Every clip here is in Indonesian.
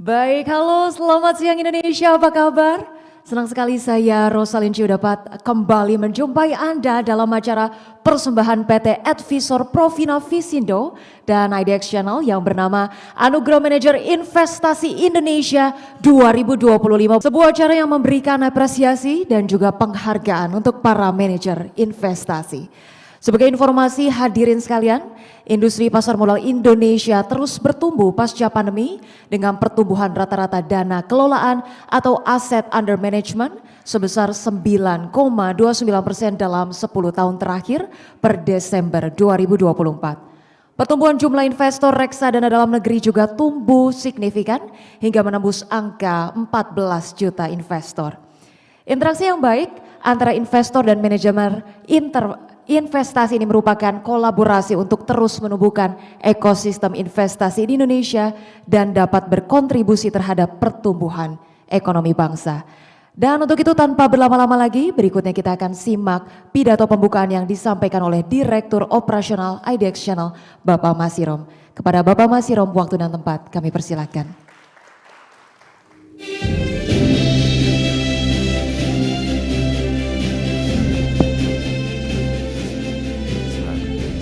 Baik, halo, selamat siang Indonesia, apa kabar? Senang sekali saya Rosalin Ciu dapat kembali menjumpai Anda dalam acara persembahan PT Advisor Provina Visindo dan IDX Channel yang bernama Anugerah Manajer Investasi Indonesia 2025. Sebuah acara yang memberikan apresiasi dan juga penghargaan untuk para manajer investasi. Sebagai informasi hadirin sekalian, industri pasar modal Indonesia terus bertumbuh pasca pandemi dengan pertumbuhan rata-rata dana kelolaan atau aset under management sebesar 9,29% dalam 10 tahun terakhir per Desember 2024. Pertumbuhan jumlah investor reksadana dalam negeri juga tumbuh signifikan hingga menembus angka 14 juta investor. Interaksi yang baik antara investor dan manajemen investasi ini merupakan kolaborasi untuk terus menumbuhkan ekosistem investasi di Indonesia dan dapat berkontribusi terhadap pertumbuhan ekonomi bangsa. Dan untuk itu tanpa berlama-lama lagi, berikutnya kita akan simak pidato pembukaan yang disampaikan oleh Direktur Operasional IDX Channel, Bapak Masirom. Kepada Bapak Masirom, waktu dan tempat kami persilahkan.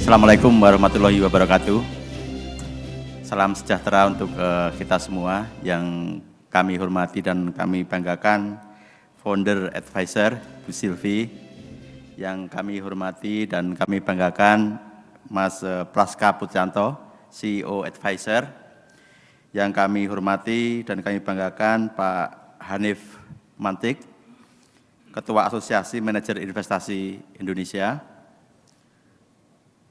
Assalamualaikum warahmatullahi wabarakatuh. Salam sejahtera untuk kita semua yang kami hormati dan kami banggakan Founder Advisor Bu Silvi, yang kami hormati dan kami banggakan Mas Praska Putranto, CEO Advisor, yang kami hormati dan kami banggakan Pak Hanif Mantik, Ketua Asosiasi Manajer Investasi Indonesia,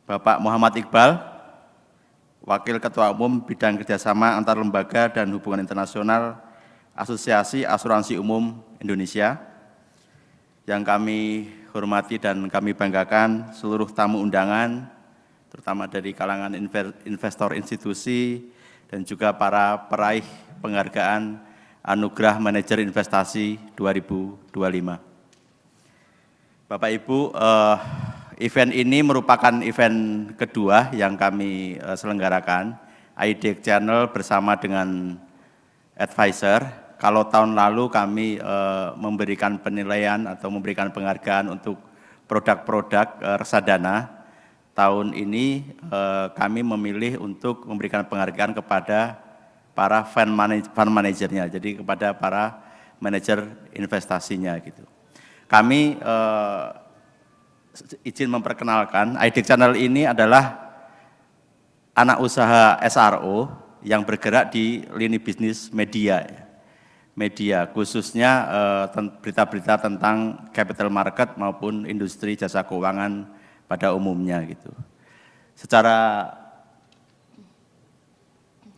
Bapak Muhammad Iqbal, Wakil Ketua Umum Bidang Kerjasama Antar Lembaga dan Hubungan Internasional Asosiasi Asuransi Umum Indonesia, yang kami hormati dan kami banggakan seluruh tamu undangan, terutama dari kalangan investor institusi dan juga para peraih penghargaan Anugerah Manajer Investasi 2025. Bapak Ibu, event ini merupakan event kedua yang kami selenggarakan, IDX Channel bersama dengan Advisor. Kalau tahun lalu kami memberikan penilaian atau memberikan penghargaan untuk produk-produk reksadana, tahun ini kami memilih untuk memberikan penghargaan kepada para fund manajernya, jadi kepada para manajer investasinya gitu. Kami izin memperkenalkan, IDX Channel ini adalah anak usaha SRO yang bergerak di lini bisnis media, khususnya berita-berita tentang capital market maupun industri jasa keuangan pada umumnya gitu. Secara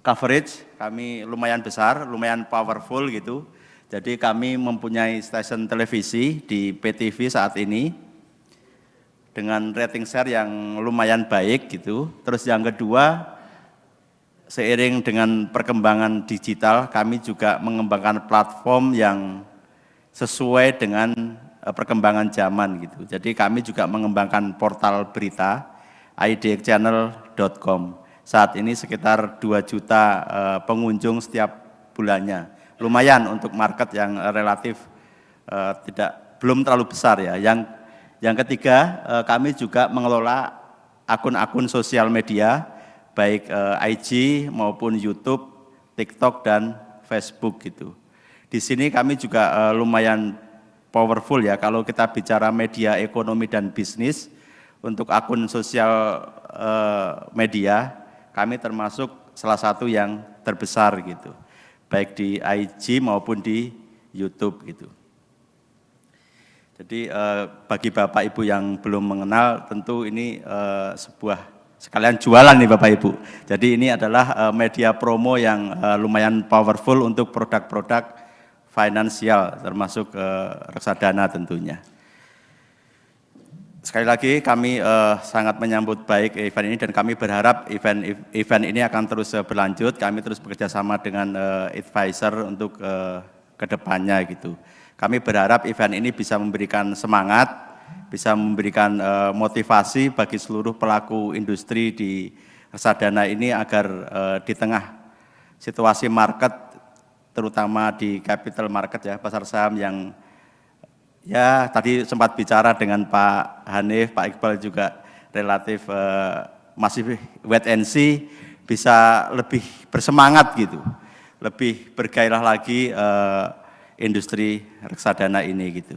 coverage kami lumayan besar, lumayan powerful gitu. Jadi kami mempunyai stasiun televisi di PTV saat ini, dengan rating share yang lumayan baik gitu. Terus yang kedua, seiring dengan perkembangan digital, kami juga mengembangkan platform yang sesuai dengan perkembangan zaman gitu. Jadi kami juga mengembangkan portal berita idxchannel.com. Saat ini sekitar 2 juta pengunjung setiap bulannya. Lumayan untuk market yang relatif belum terlalu besar ya. Yang ketiga, kami juga mengelola akun-akun sosial media, baik IG maupun YouTube, TikTok, dan Facebook gitu. Di sini kami juga lumayan powerful ya, kalau kita bicara media ekonomi dan bisnis, untuk akun sosial media, kami termasuk salah satu yang terbesar gitu, baik di IG maupun di YouTube gitu. Jadi bagi Bapak Ibu yang belum mengenal, tentu ini sebuah sekalian jualan nih Bapak Ibu. Jadi ini adalah media promo yang lumayan powerful untuk produk-produk finansial, termasuk reksadana tentunya. Sekali lagi kami sangat menyambut baik event ini dan kami berharap event ini akan terus berlanjut. Kami terus bekerja sama dengan advisor untuk kedepannya gitu. Kami berharap event ini bisa memberikan semangat, bisa memberikan motivasi bagi seluruh pelaku industri di reksadana ini agar di tengah situasi market terutama di capital market ya, pasar saham yang ya tadi sempat bicara dengan Pak Hanif, Pak Iqbal juga relatif masih wait and see, bisa lebih bersemangat gitu, lebih bergairah lagi industri reksadana ini gitu.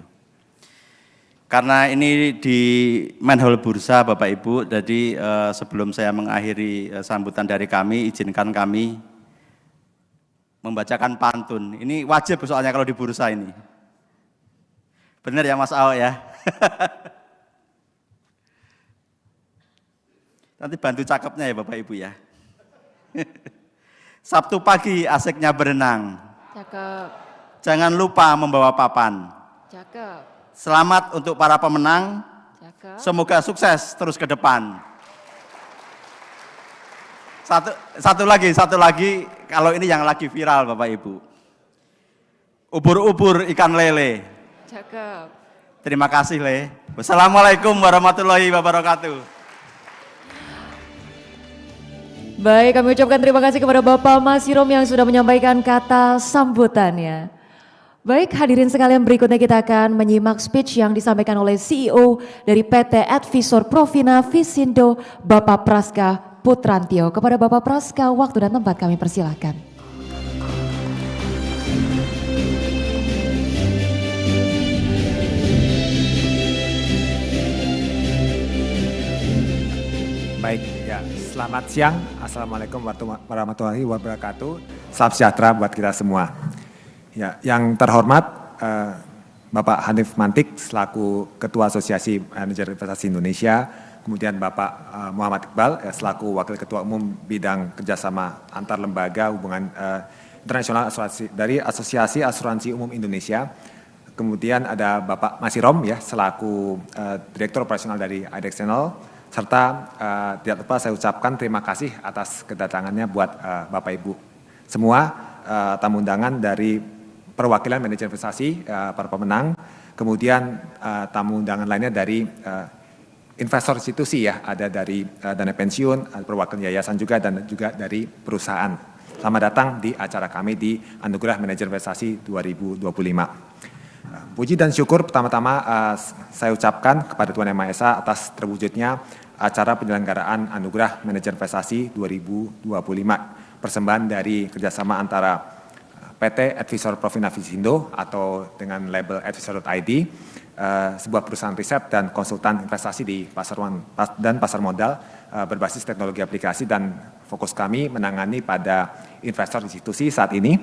Karena ini di Manhole Bursa Bapak Ibu, jadi sebelum saya mengakhiri sambutan dari kami, izinkan kami membacakan pantun. Ini wajib soalnya kalau di bursa ini. Benar ya Mas Ao ya? Nanti bantu cakepnya ya Bapak Ibu ya. Sabtu pagi asiknya berenang. Cakep, Jangan lupa membawa papan. cakep, Selamat untuk para pemenang. cakep. Semoga sukses terus ke depan. Satu lagi, kalau ini yang lagi viral Bapak Ibu. Ubur-ubur ikan lele. Cakep. Terima kasih Le. Wassalamualaikum warahmatullahi wabarakatuh. Baik, kami ucapkan terima kasih kepada Bapak Masirom yang sudah menyampaikan kata sambutannya. Baik, hadirin sekalian, berikutnya kita akan menyimak speech yang disampaikan oleh CEO dari PT Advisor Profina Visindo, Bapak Praska Putrantio. Kepada Bapak Praska, waktu dan tempat kami persilahkan. Baik, ya, selamat siang. Assalamualaikum warahmatullahi wabarakatuh. Salam sejahtera buat kita semua. Ya, yang terhormat Bapak Hanif Mantik selaku Ketua Asosiasi Manajer Investasi Indonesia, kemudian Bapak Muhammad Iqbal selaku Wakil Ketua Umum Bidang Kerjasama Antar Lembaga Hubungan Internasional dari Asosiasi Asuransi Umum Indonesia. Kemudian ada Bapak Masirom ya selaku Direktur Operasional dari IDEX Channel, serta tidak lupa saya ucapkan terima kasih atas kedatangannya buat Bapak Ibu semua tamu undangan dari perwakilan manajer investasi para pemenang, kemudian tamu undangan lainnya dari investor institusi ya, ada dari dana pensiun, ada perwakilan yayasan juga dan juga dari perusahaan. Selamat datang di acara kami di Anugerah Manajer Investasi 2025. Puji dan syukur pertama-tama saya ucapkan kepada Tuhan Yang Maha Esa atas terwujudnya acara penyelenggaraan Anugerah Manajer Investasi 2025. Persembahan dari kerjasama antara PT Advisor Profina Visindo atau dengan label advisor.id, sebuah perusahaan riset dan konsultan investasi di pasar modal berbasis teknologi aplikasi, dan fokus kami menangani pada investor institusi saat ini,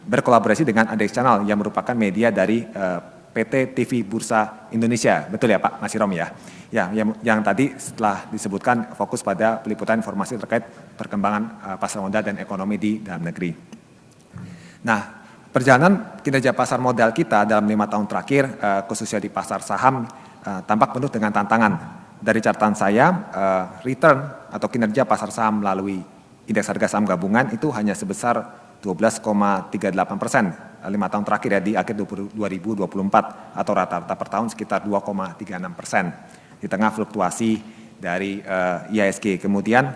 berkolaborasi dengan IDEX Channel yang merupakan media dari PT TV Bursa Indonesia, betul ya Pak Masirom ya? Ya, yang tadi setelah disebutkan fokus pada peliputan informasi terkait perkembangan pasar modal dan ekonomi di dalam negeri. Nah, perjalanan kinerja pasar modal kita dalam 5 tahun terakhir, khususnya di pasar saham, tampak penuh dengan tantangan. Dari catatan saya, return atau kinerja pasar saham melalui indeks harga saham gabungan itu hanya sebesar 12,38%, 5 tahun terakhir ya, di akhir 2024, atau rata-rata per tahun sekitar 2,36%. Di tengah fluktuasi dari IHSG. Kemudian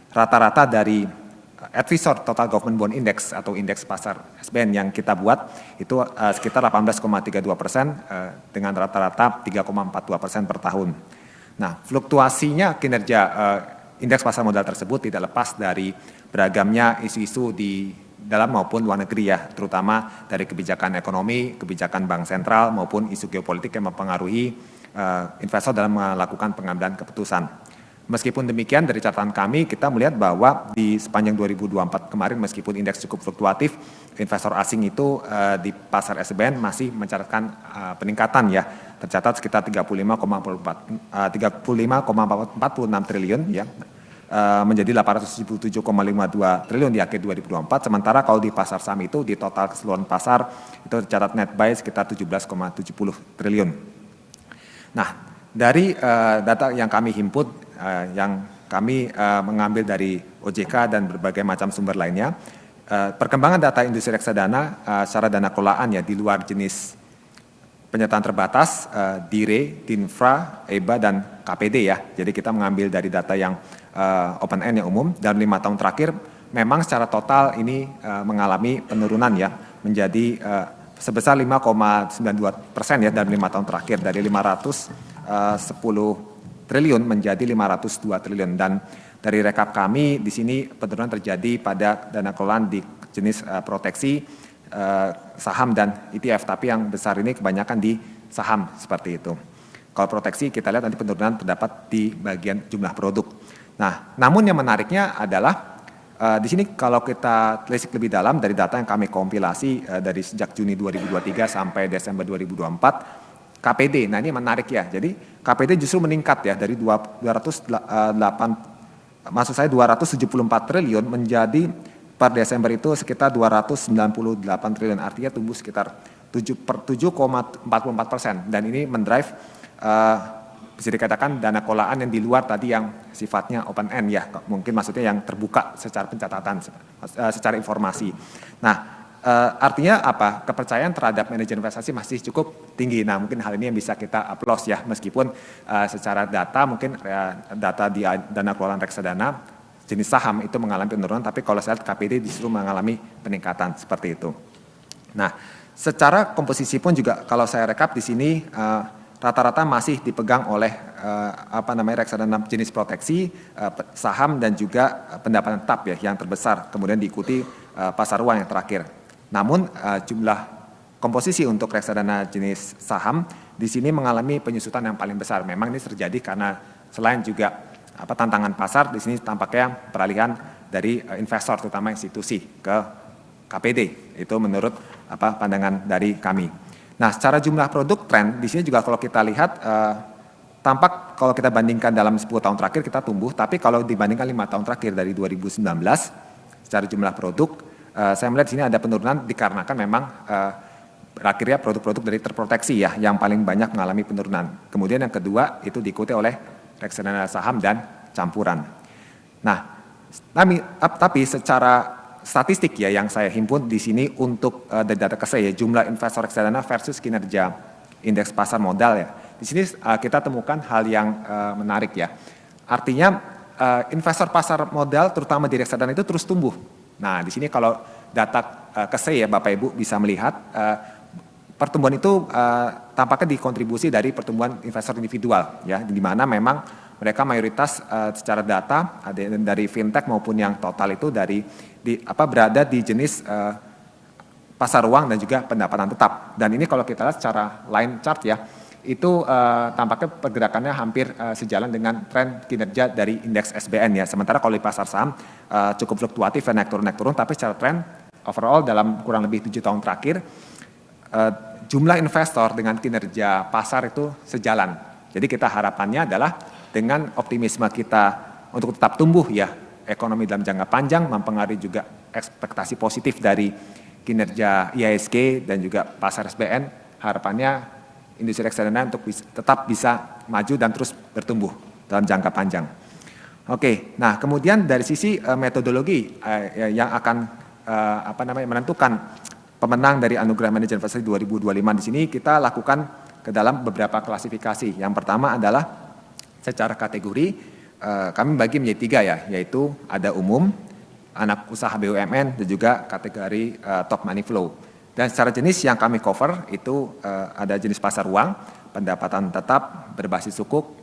rata-rata dari Advisor Total Government Bond Index atau indeks pasar SBN yang kita buat itu sekitar 18,32% dengan rata-rata 3,42% per tahun. Nah, fluktuasinya kinerja indeks pasar modal tersebut tidak lepas dari beragamnya isu-isu di dalam maupun luar negeri ya, terutama dari kebijakan ekonomi, kebijakan bank sentral maupun isu geopolitik yang mempengaruhi investor dalam melakukan pengambilan keputusan. Meskipun demikian, dari catatan kami kita melihat bahwa di sepanjang 2024 kemarin meskipun indeks cukup fluktuatif, investor asing itu di pasar SBN masih mencatatkan peningkatan ya, tercatat sekitar 35,46 triliun ya, menjadi 877,52 triliun di akhir 2024. Sementara kalau di pasar saham itu di total keseluruhan pasar itu tercatat net buy sekitar 17,70 triliun. Nah, dari data yang kami himpun, yang kami mengambil dari OJK dan berbagai macam sumber lainnya, perkembangan data industri reksadana secara dana kelolaan ya di luar jenis penyertaan terbatas, DIRE, DINFRA, EBA, dan KPD ya. Jadi kita mengambil dari data yang open end yang umum. Dalam 5 tahun terakhir, memang secara total ini mengalami penurunan ya, menjadi sebesar 5,92% ya dalam 5 tahun terakhir, dari 510 triliun menjadi 502 triliun. Dan dari rekap kami di sini penurunan terjadi pada dana kelolaan di jenis proteksi, saham dan ETF, tapi yang besar ini kebanyakan di saham seperti itu. Kalau proteksi kita lihat nanti penurunan terdapat di bagian jumlah produk. Nah, namun yang menariknya adalah di sini kalau kita telisik lebih dalam dari data yang kami kompilasi dari sejak Juni 2023 sampai Desember 2024, KPD, nah ini menarik ya. Jadi KPD justru meningkat ya dari 274 triliun menjadi per Desember itu sekitar 298 triliun, artinya tumbuh sekitar 7,44%, dan ini mendrive bisa dikatakan dana kelolaan yang di luar tadi yang sifatnya open end ya, mungkin maksudnya yang terbuka secara pencatatan, secara informasi. Nah, artinya apa? Kepercayaan terhadap manajer investasi masih cukup tinggi. Nah, mungkin hal ini yang bisa kita applause ya, meskipun secara data mungkin data di dana kelolaan reksadana jenis saham itu mengalami penurunan, tapi kalau saya lihat KPD justru mengalami peningkatan seperti itu. Nah, secara komposisi pun juga kalau saya rekap di sini rata-rata masih dipegang oleh reksadana jenis proteksi, saham dan juga pendapatan tetap ya yang terbesar, kemudian diikuti pasar uang yang terakhir. Namun jumlah komposisi untuk reksadana jenis saham di sini mengalami penyusutan yang paling besar. Memang ini terjadi karena selain juga tantangan pasar, di sini tampaknya peralihan dari investor terutama institusi ke KPD. Itu menurut pandangan dari kami. Nah, secara jumlah produk tren di sini juga kalau kita lihat tampak kalau kita bandingkan dalam 10 tahun terakhir kita tumbuh, tapi kalau dibandingkan 5 tahun terakhir dari 2019 secara jumlah produk saya melihat di sini ada penurunan dikarenakan memang akhirnya produk-produk dari terproteksi ya yang paling banyak mengalami penurunan. Kemudian yang kedua itu diikuti oleh reksadana saham dan campuran. Nah, tapi secara statistik ya yang saya himpun di sini untuk dari data KSE ya, jumlah investor reksadana versus kinerja indeks pasar modal ya. Di sini kita temukan hal yang menarik ya. Artinya investor pasar modal terutama di reksadana itu terus tumbuh. Nah, di sini kalau data KSE ya Bapak Ibu bisa melihat pertumbuhan itu tampaknya dikontribusi dari pertumbuhan investor individual ya, di mana memang mereka mayoritas secara data dari fintech maupun yang total itu berada di jenis pasar uang dan juga pendapatan tetap. Dan ini kalau kita lihat secara line chart ya, itu tampaknya pergerakannya hampir sejalan dengan tren kinerja dari indeks SBN ya. Sementara kalau di pasar saham cukup fluktuatif ya, naik turun, tapi secara tren overall dalam kurang lebih 7 tahun terakhir jumlah investor dengan kinerja pasar itu sejalan. Jadi kita harapannya adalah dengan optimisme kita untuk tetap tumbuh ya, ekonomi dalam jangka panjang mempengaruhi juga ekspektasi positif dari kinerja IHSG dan juga pasar SBN, harapannya industri reksadana untuk tetap bisa maju dan terus bertumbuh dalam jangka panjang. Oke, nah kemudian dari sisi metodologi yang akan menentukan pemenang dari Anugerah Manajer Investasi 2025 di sini kita lakukan ke dalam beberapa klasifikasi. Yang pertama adalah secara kategori kami bagi menjadi 3 ya, yaitu ada umum, anak usaha BUMN, dan juga kategori top money flow. Dan secara jenis yang kami cover itu ada jenis pasar uang, pendapatan tetap, berbasis sukuk,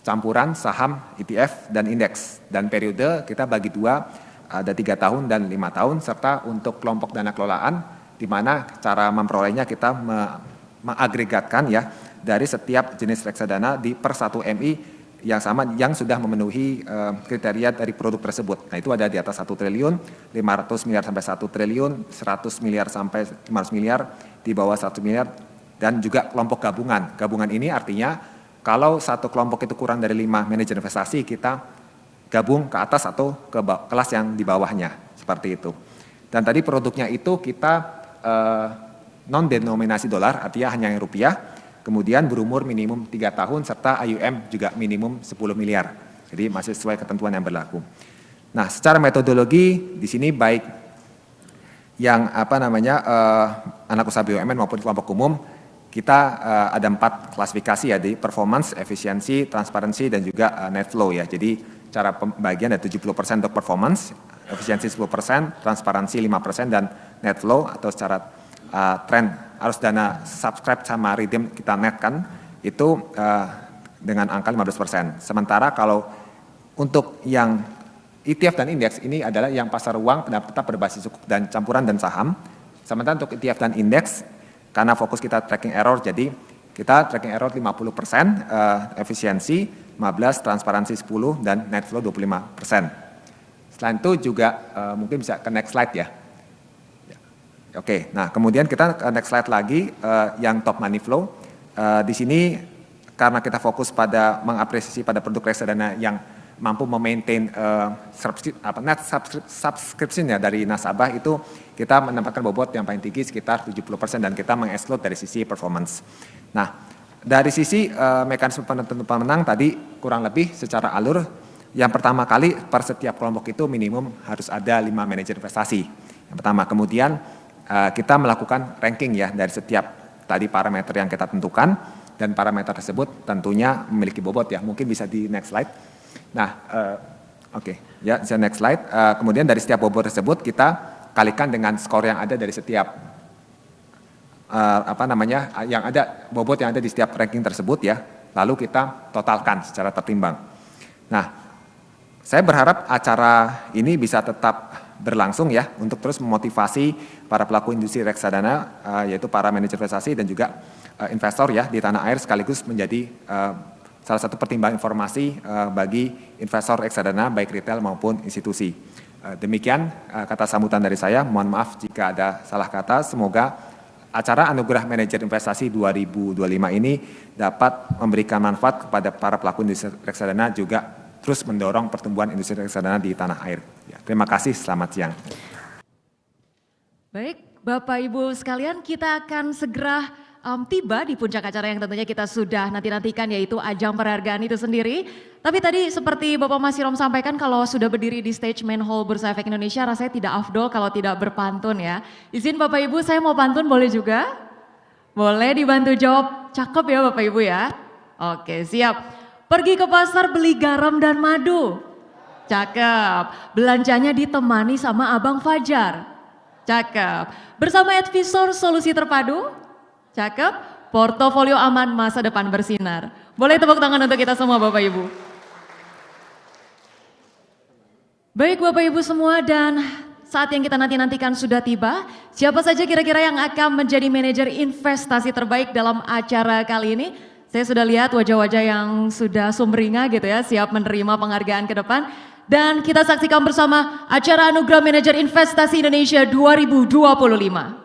campuran, saham, ETF, dan indeks. Dan periode kita bagi 2, ada 3 tahun dan 5 tahun, serta untuk kelompok dana kelolaan, di mana cara memperolehnya kita mengagregatkan ya dari setiap jenis reksadana di per 1 MI yang sama yang sudah memenuhi kriteria dari produk tersebut. Nah, itu ada di atas 1 triliun, 500 miliar sampai 1 triliun, 100 miliar sampai 500 miliar, di bawah 1 miliar, dan juga kelompok gabungan. Gabungan ini artinya kalau satu kelompok itu kurang dari 5 manajer investasi, kita gabung ke atas atau ke kelas yang di bawahnya, seperti itu. Dan tadi produknya itu kita non-denominasi dolar, artinya hanya yang rupiah, kemudian berumur minimum 3 tahun, serta AUM juga minimum 10 miliar. Jadi masih sesuai ketentuan yang berlaku. Nah, secara metodologi di sini baik yang anak usaha BUMN maupun kelompok umum, kita ada 4 klasifikasi ya, di performance, efisiensi, transparansi, dan juga net flow ya. Jadi cara pembagian ada 70% untuk performance, efisiensi 10%, transparansi 5%, dan net flow atau secara tren arus dana subscribe sama redeem kita netkan itu dengan angka 15%. Sementara kalau untuk yang ETF dan indeks ini adalah yang pasar uang tetap berbasis sukuk dan campuran dan saham. Sementara untuk ETF dan indeks, karena fokus kita tracking error, jadi kita tracking error 50%, efisiensi 15%, transparansi 10%, dan net flow 25%. Selain itu juga mungkin bisa ke next slide ya. Oke, nah kemudian kita ke next slide lagi yang top money flow. Di sini karena kita fokus pada mengapresiasi pada produk reksadana yang mampu memaintain net subscription ya dari nasabah, itu kita menempatkan bobot yang paling tinggi sekitar 70% dan kita mengexclude dari sisi performance. Nah, dari sisi mekanisme penentuan pemenang tadi kurang lebih secara alur, yang pertama kali per setiap kelompok itu minimum harus ada 5 manajer investasi. Yang pertama, kemudian kita melakukan ranking ya dari setiap tadi parameter yang kita tentukan, dan parameter tersebut tentunya memiliki bobot ya. Mungkin bisa di next slide. Nah, oke, ya, next slide. Kemudian dari setiap bobot tersebut kita kalikan dengan skor yang ada dari setiap yang ada bobot yang ada di setiap ranking tersebut ya. Lalu kita totalkan secara tertimbang. Nah, saya berharap acara ini bisa tetap berlangsung ya untuk terus memotivasi para pelaku industri reksadana, yaitu para manajer investasi dan juga investor ya di tanah air, sekaligus menjadi salah satu pertimbangan informasi bagi investor reksadana baik retail maupun institusi. Demikian kata sambutan dari saya. Mohon maaf jika ada salah kata. Semoga acara Anugerah Manajer Investasi 2025 ini dapat memberikan manfaat kepada para pelaku industri reksadana, juga terus mendorong pertumbuhan industri reksadana di tanah air. Ya, terima kasih, selamat siang. Baik, Bapak Ibu sekalian, kita akan segera tiba di puncak acara yang tentunya kita sudah nanti-nantikan, yaitu ajang penghargaan itu sendiri. Tapi tadi seperti Bapak Masirom sampaikan, kalau sudah berdiri di stage main hall Bursa Efek Indonesia, rasanya tidak afdol kalau tidak berpantun ya. Izin Bapak Ibu, saya mau pantun boleh juga? Boleh dibantu jawab, cakep ya Bapak Ibu ya. Oke, siap. Pergi ke pasar beli garam dan madu. Cakep. Belanjanya ditemani sama Abang Fajar. Cakep. Bersama Advisor Solusi Terpadu. Cakep. Portofolio aman, masa depan bersinar. Boleh tepuk tangan untuk kita semua Bapak Ibu. Baik Bapak Ibu semua, dan saat yang kita nanti-nantikan sudah tiba. Siapa saja kira-kira yang akan menjadi manajer investasi terbaik dalam acara kali ini? Saya sudah lihat wajah-wajah yang sudah sumringah gitu ya, siap menerima penghargaan ke depan. Dan kita saksikan bersama acara Anugerah Manajer Investasi Indonesia 2025.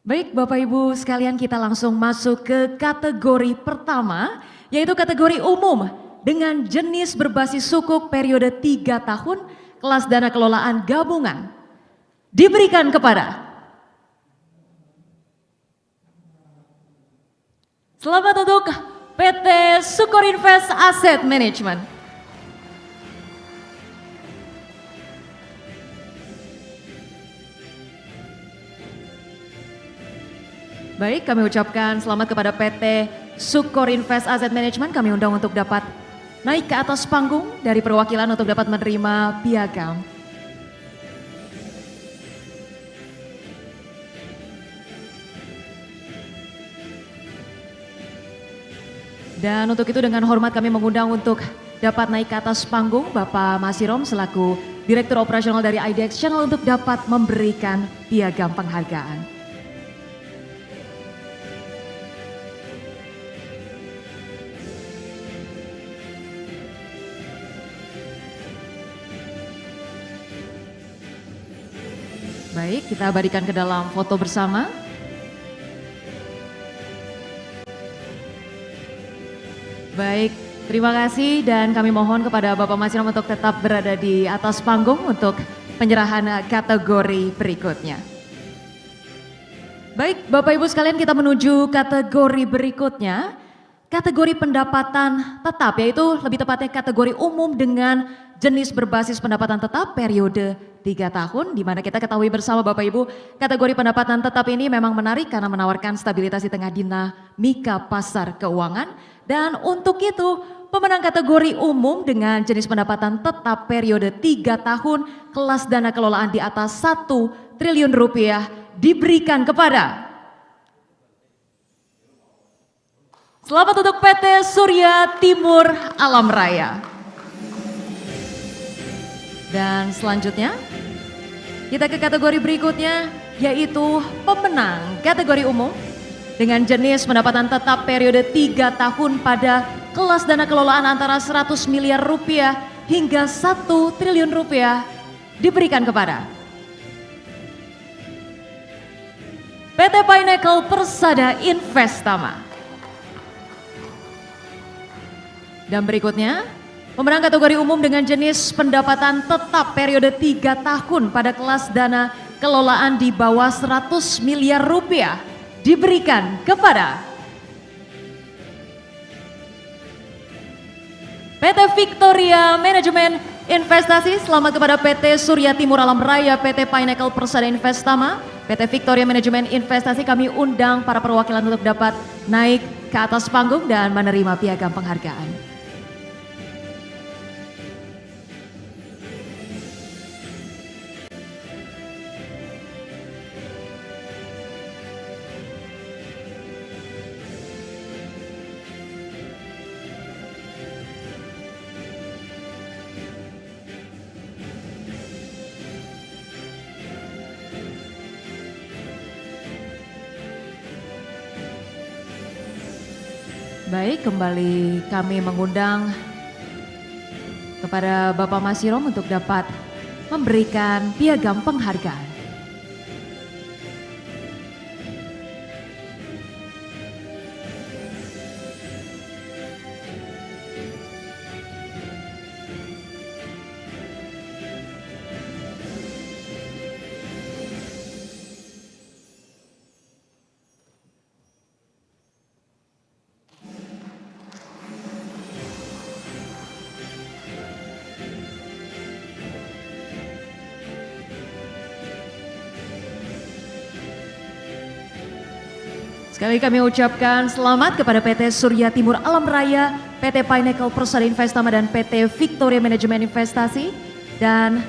Baik Bapak Ibu sekalian, kita langsung masuk ke kategori pertama, yaitu kategori umum dengan jenis berbasis sukuk periode 3 tahun, kelas dana kelolaan gabungan. Diberikan kepada selamat untuk PT Sukor Invest Asset Management. Baik, kami ucapkan selamat kepada PT Sukor Invest Asset Management. Kami undang untuk dapat naik ke atas panggung dari perwakilan untuk dapat menerima piagam. Dan untuk itu dengan hormat kami mengundang untuk dapat naik ke atas panggung Bapak Masirom selaku Direktur Operasional dari IDX Channel untuk dapat memberikan piagam penghargaan. Baik, kita abadikan ke dalam foto bersama. Baik, terima kasih dan kami mohon kepada Bapak Masirom untuk tetap berada di atas panggung untuk penyerahan kategori berikutnya. Baik, Bapak Ibu sekalian, kita menuju kategori berikutnya. Kategori pendapatan tetap, yaitu lebih tepatnya kategori umum dengan jenis berbasis pendapatan tetap periode 3 tahun, di mana kita ketahui bersama Bapak Ibu, kategori pendapatan tetap ini memang menarik karena menawarkan stabilitas di tengah dinamika pasar keuangan. Dan untuk itu, pemenang kategori umum dengan jenis pendapatan tetap periode 3 tahun, kelas dana kelolaan di atas 1 triliun rupiah diberikan kepada... Selamat untuk PT Surya Timur Alam Raya. Dan selanjutnya, kita ke kategori berikutnya, yaitu pemenang kategori umum dengan jenis pendapatan tetap periode 3 tahun pada kelas dana kelolaan antara 100 miliar rupiah hingga 1 triliun rupiah diberikan kepada PT Pinnacle Persada Investama. Dan berikutnya, pemenang kategori umum dengan jenis pendapatan tetap periode 3 tahun pada kelas dana kelolaan di bawah 100 miliar rupiah diberikan kepada PT Victoria Manajemen Investasi. Selamat kepada PT Surya Timur Alam Raya, PT Pinnacle Persada Investama, PT Victoria Manajemen Investasi. Kami undang para perwakilan untuk dapat naik ke atas panggung dan menerima piagam penghargaan. Baik, kembali kami mengundang kepada Bapak Masirom untuk dapat memberikan piagam penghargaan. Sekali kami ucapkan selamat kepada PT Surya Timur Alam Raya, PT Pinnacle Persada Investama dan PT Victoria Manajemen Investasi. Dan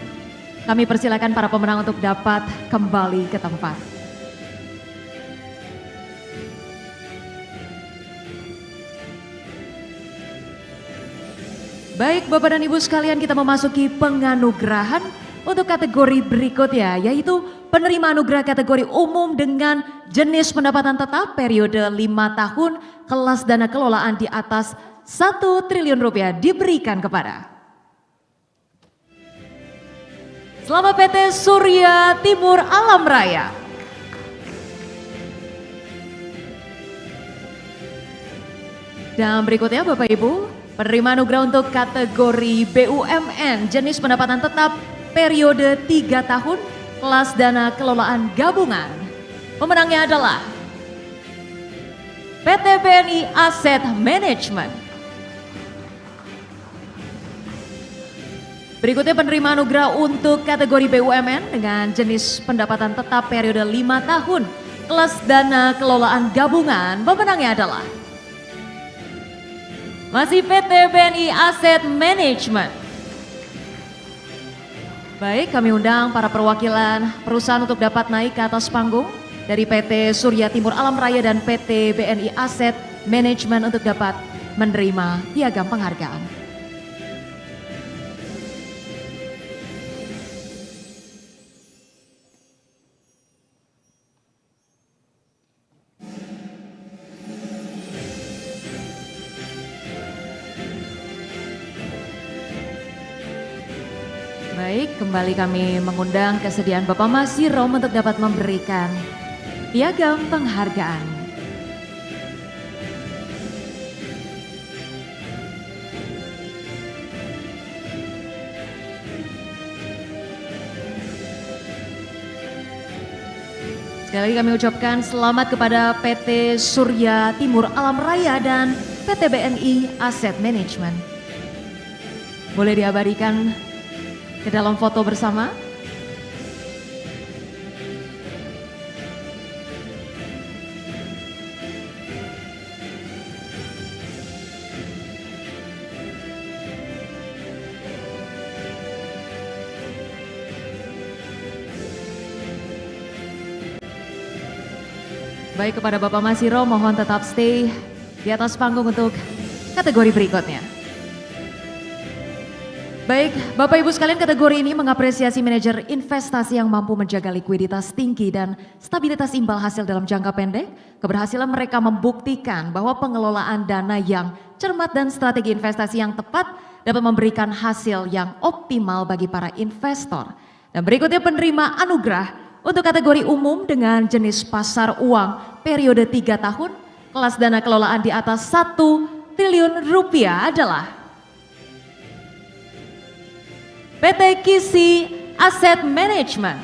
kami persilakan para pemenang untuk dapat kembali ke tempat. Baik Bapak dan Ibu sekalian, kita memasuki penganugerahan untuk kategori berikutnya, yaitu penerima anugerah kategori umum dengan jenis pendapatan tetap periode 5 tahun, kelas dana kelolaan di atas 1 triliun rupiah diberikan kepada Selamat PT Surya Timur Alam Raya. Dan berikutnya Bapak Ibu, penerima anugerah untuk kategori BUMN jenis pendapatan tetap periode 3 tahun, kelas dana kelolaan gabungan. Pemenangnya adalah PT BNI Asset Management. Berikutnya penerima anugerah untuk kategori BUMN dengan jenis pendapatan tetap periode 5 tahun, kelas dana kelolaan gabungan. Pemenangnya adalah masih PT BNI Asset Management. Baik, kami undang para perwakilan perusahaan untuk dapat naik ke atas panggung dari PT Surya Timur Alam Raya dan PT BNI Asset Management untuk dapat menerima piagam penghargaan. Baik, kembali kami mengundang kesediaan Bapak Masirom untuk dapat memberikan piagam penghargaan. Sekali lagi kami ucapkan selamat kepada PT Surya Timur Alam Raya dan PT BNI Asset Management. Boleh diabadikan ke dalam foto bersama. Baik, kepada Bapak Masiro mohon tetap stay di atas panggung untuk kategori berikutnya. Baik, Bapak Ibu sekalian, kategori ini mengapresiasi manajer investasi yang mampu menjaga likuiditas tinggi dan stabilitas imbal hasil dalam jangka pendek. Keberhasilan mereka membuktikan bahwa pengelolaan dana yang cermat dan strategi investasi yang tepat dapat memberikan hasil yang optimal bagi para investor. Dan berikutnya penerima anugerah untuk kategori umum dengan jenis pasar uang periode 3 tahun, kelas dana kelolaan di atas 1 triliun rupiah adalah PT Kisi Asset Management.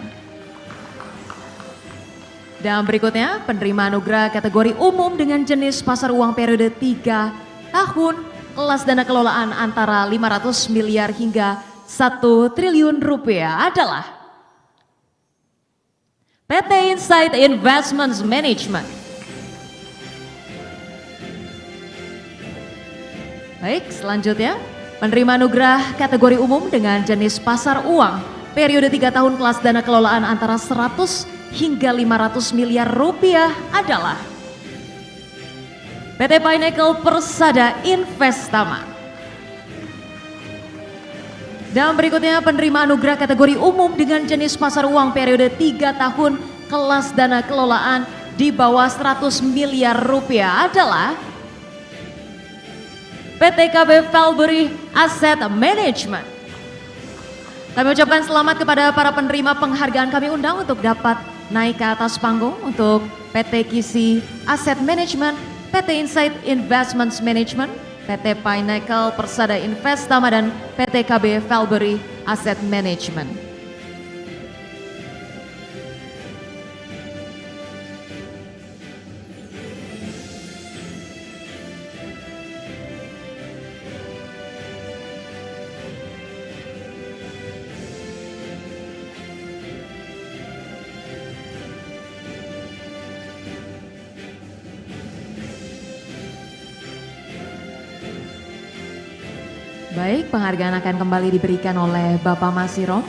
Dan berikutnya penerima anugerah kategori umum dengan jenis pasar uang periode 3 tahun, kelas dana kelolaan antara 500 miliar hingga 1 triliun rupiah adalah PT Insight Investments Management. Baik, selanjutnya penerima anugerah kategori umum dengan jenis pasar uang periode 3 tahun, kelas dana kelolaan antara 100 hingga 500 miliar rupiah adalah PT Pinnacle Persada Investama. Dan berikutnya penerima anugerah kategori umum dengan jenis pasar uang periode 3 tahun, kelas dana kelolaan di bawah 100 miliar rupiah adalah PT KB Valbury Asset Management. Kami ucapkan selamat kepada para penerima penghargaan, kami undang untuk dapat naik ke atas panggung untuk PT Kisi Asset Management, PT Insight Investments Management, PT Pinnacle Persada Investama, dan PT KB Valbury Asset Management. Baik, penghargaan akan kembali diberikan oleh Bapak Masiro.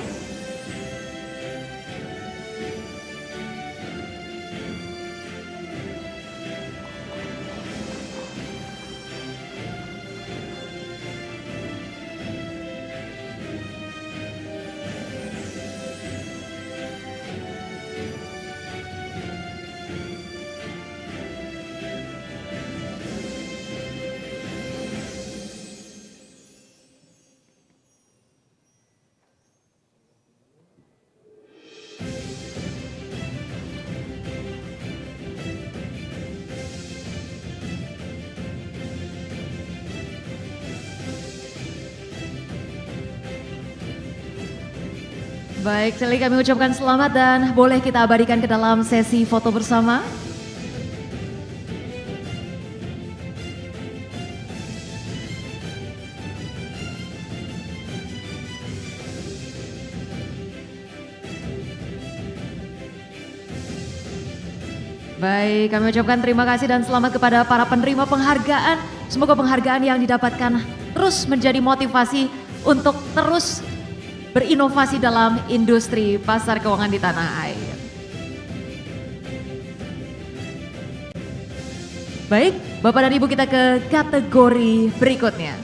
Baik, sekali kami ucapkan selamat dan boleh kita abadikan ke dalam sesi foto bersama. Baik, kami ucapkan terima kasih dan selamat kepada para penerima penghargaan. Semoga penghargaan yang didapatkan terus menjadi motivasi untuk terus berinovasi dalam industri pasar keuangan di tanah air. Baik, Bapak dan Ibu, kita ke kategori berikutnya.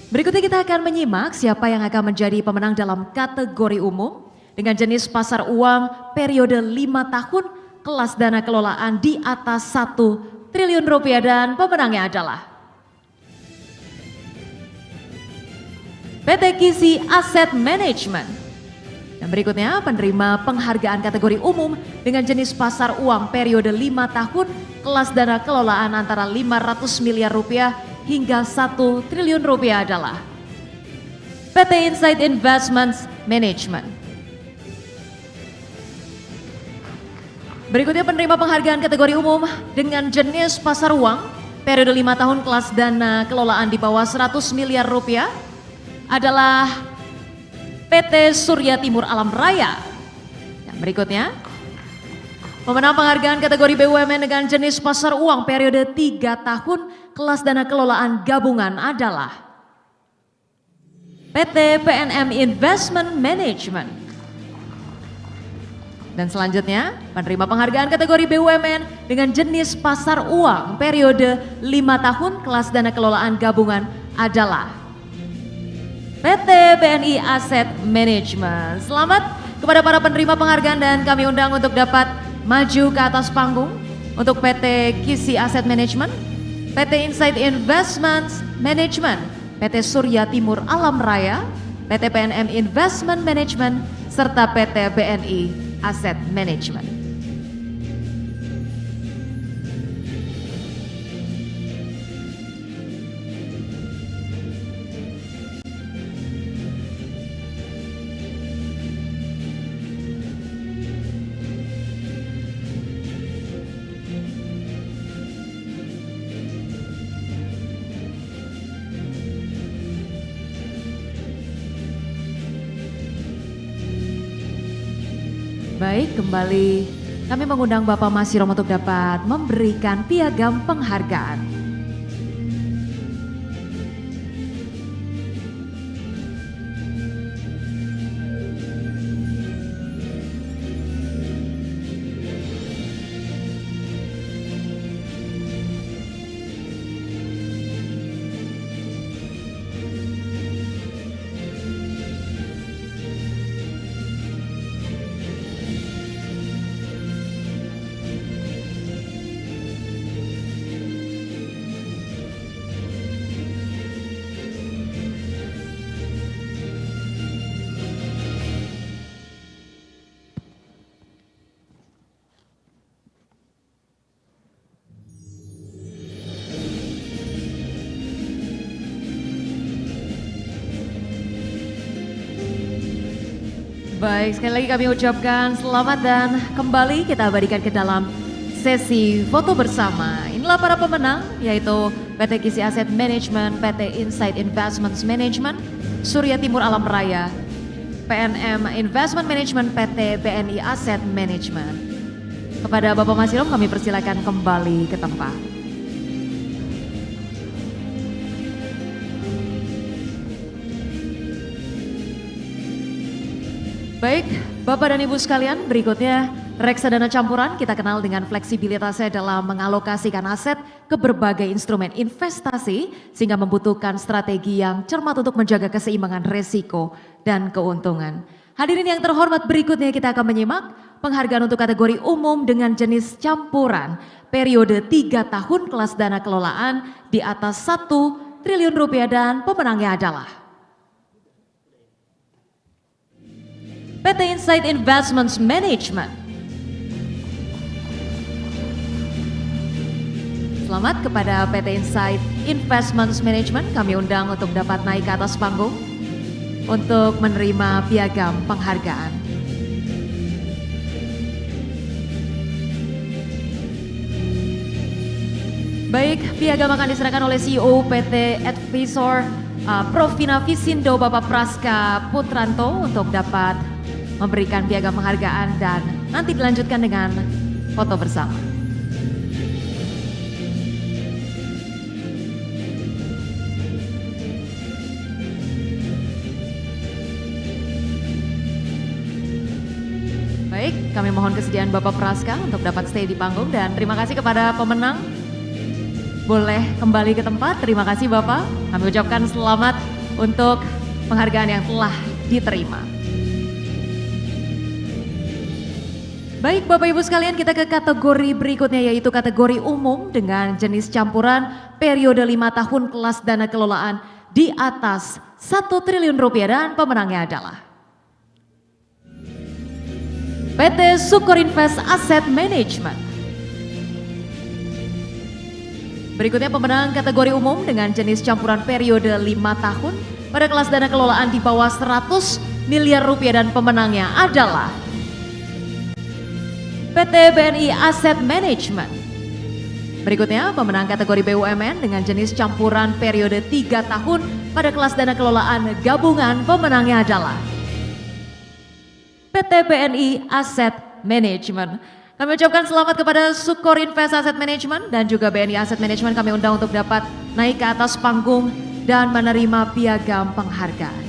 Berikutnya kita akan menyimak siapa yang akan menjadi pemenang dalam kategori umum dengan jenis pasar uang periode 5 tahun, kelas dana kelolaan di atas 1 triliun rupiah, dan pemenangnya adalah PT Kisi Asset Management. Dan berikutnya penerima penghargaan kategori umum dengan jenis pasar uang periode 5 tahun, kelas dana kelolaan antara 500 miliar rupiah hingga 1 triliun rupiah adalah PT Insight Investments Management. Berikutnya penerima penghargaan kategori umum dengan jenis pasar uang periode 5 tahun, kelas dana kelolaan di bawah 100 miliar rupiah adalah PT Surya Timur Alam Raya. Yang berikutnya pemenang penghargaan kategori BUMN dengan jenis pasar uang periode 3 tahun, kelas dana kelolaan gabungan adalah PT PNM Investment Management. Dan selanjutnya penerima penghargaan kategori BUMN dengan jenis pasar uang periode 5 tahun kelas dana kelolaan gabungan adalah PT BNI Asset Management. Selamat kepada para penerima penghargaan dan kami undang untuk dapat maju ke atas panggung untuk PT Kisi Asset Management, PT Insight Investments Management, PT Surya Timur Alam Raya, PT PNM Investment Management, serta PT BNI Asset Management. Baik, kembali kami mengundang Bapak Masirom untuk dapat memberikan piagam penghargaan. Baik, sekali lagi kami ucapkan selamat dan kembali kita abadikan ke dalam sesi foto bersama. Inilah para pemenang yaitu PT Kisi Asset Management, PT Insight Investments Management, Surya Timur Alam Raya, PNM Investment Management, PT BNI Asset Management. Kepada Bapak Masirom kami persilakan kembali ke tempat. Baik, Bapak dan Ibu sekalian, berikutnya reksadana campuran kita kenal dengan fleksibilitasnya dalam mengalokasikan aset ke berbagai instrumen investasi sehingga membutuhkan strategi yang cermat untuk menjaga keseimbangan resiko dan keuntungan. Hadirin yang terhormat, berikutnya kita akan menyimak penghargaan untuk kategori umum dengan jenis campuran periode 3 tahun kelas dana kelolaan di atas 1 triliun rupiah dan pemenangnya adalah PT Insight Investments Management. Selamat kepada PT Insight Investments Management, kami undang untuk dapat naik ke atas panggung untuk menerima piagam penghargaan. Baik, piagam akan diserahkan oleh CEO PT Advisor Profina Visindo Bapak Praska Putranto untuk dapat memberikan piagam penghargaan dan nanti dilanjutkan dengan foto bersama. Baik, kami mohon kesediaan Bapak Praska untuk dapat stay di panggung dan terima kasih kepada pemenang. Boleh kembali ke tempat, terima kasih Bapak. Kami ucapkan selamat untuk penghargaan yang telah diterima. Baik Bapak Ibu sekalian, kita ke kategori berikutnya yaitu kategori umum dengan jenis campuran periode 5 tahun kelas dana kelolaan di atas 1 triliun rupiah dan pemenangnya adalah PT Sukorinvest Asset Management. Berikutnya pemenang kategori umum dengan jenis campuran periode 5 tahun pada kelas dana kelolaan di bawah 100 miliar rupiah dan pemenangnya adalah PT BNI Asset Management. Berikutnya pemenang kategori BUMN dengan jenis campuran periode 3 tahun pada kelas dana kelolaan gabungan, pemenangnya adalah PT BNI Asset Management. Kami ucapkan selamat kepada Sukorinvest Asset Management dan juga BNI Asset Management. Kami undang untuk dapat naik ke atas panggung dan menerima piagam penghargaan.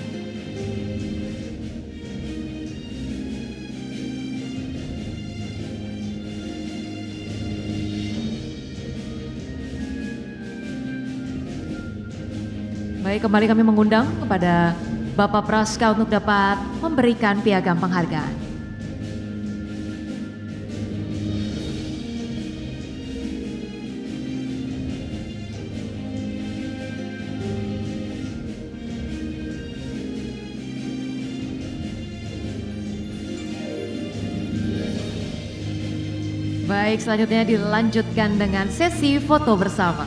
Baik, kembali kami mengundang kepada Bapak Praska untuk dapat memberikan piagam penghargaan. Baik, selanjutnya dilanjutkan dengan sesi foto bersama.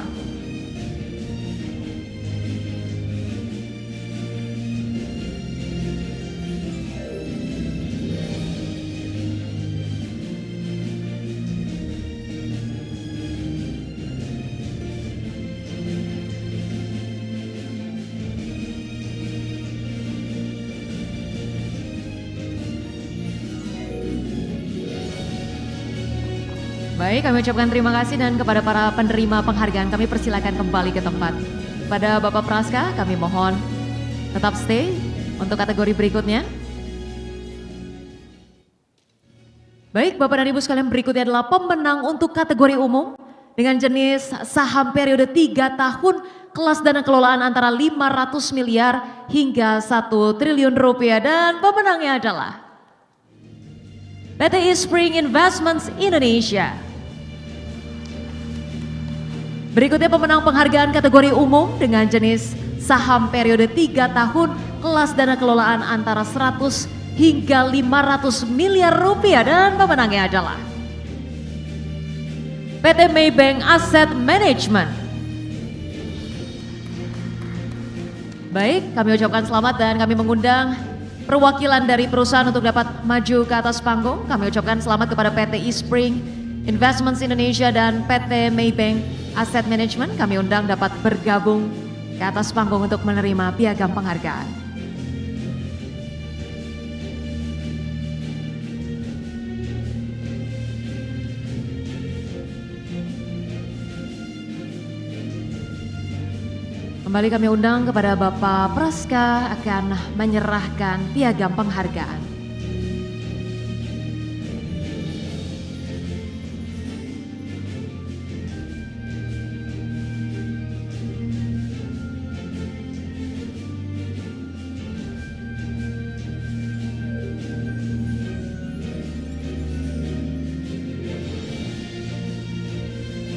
Baik, kami ucapkan terima kasih dan kepada para penerima penghargaan kami persilakan kembali ke tempat. Pada Bapak Praska kami mohon tetap stay untuk kategori berikutnya. Baik, Bapak dan Ibu sekalian, berikutnya adalah pemenang untuk kategori umum dengan jenis saham periode 3 tahun kelas dana kelolaan antara 500 miliar hingga 1 triliun rupiah, dan pemenangnya adalah PT Eastspring Investments Indonesia. Berikutnya pemenang penghargaan kategori umum dengan jenis saham periode 3 tahun kelas dana kelolaan antara 100 hingga 500 miliar rupiah, dan pemenangnya adalah PT Maybank Asset Management. Baik, kami ucapkan selamat dan kami mengundang perwakilan dari perusahaan untuk dapat maju ke atas panggung. Kami ucapkan selamat kepada PT Eastspring Investments Indonesia dan PT Maybank Asset Management. Kami undang dapat bergabung ke atas panggung untuk menerima piagam penghargaan. Kembali kami undang kepada Bapak Praska akan menyerahkan piagam penghargaan.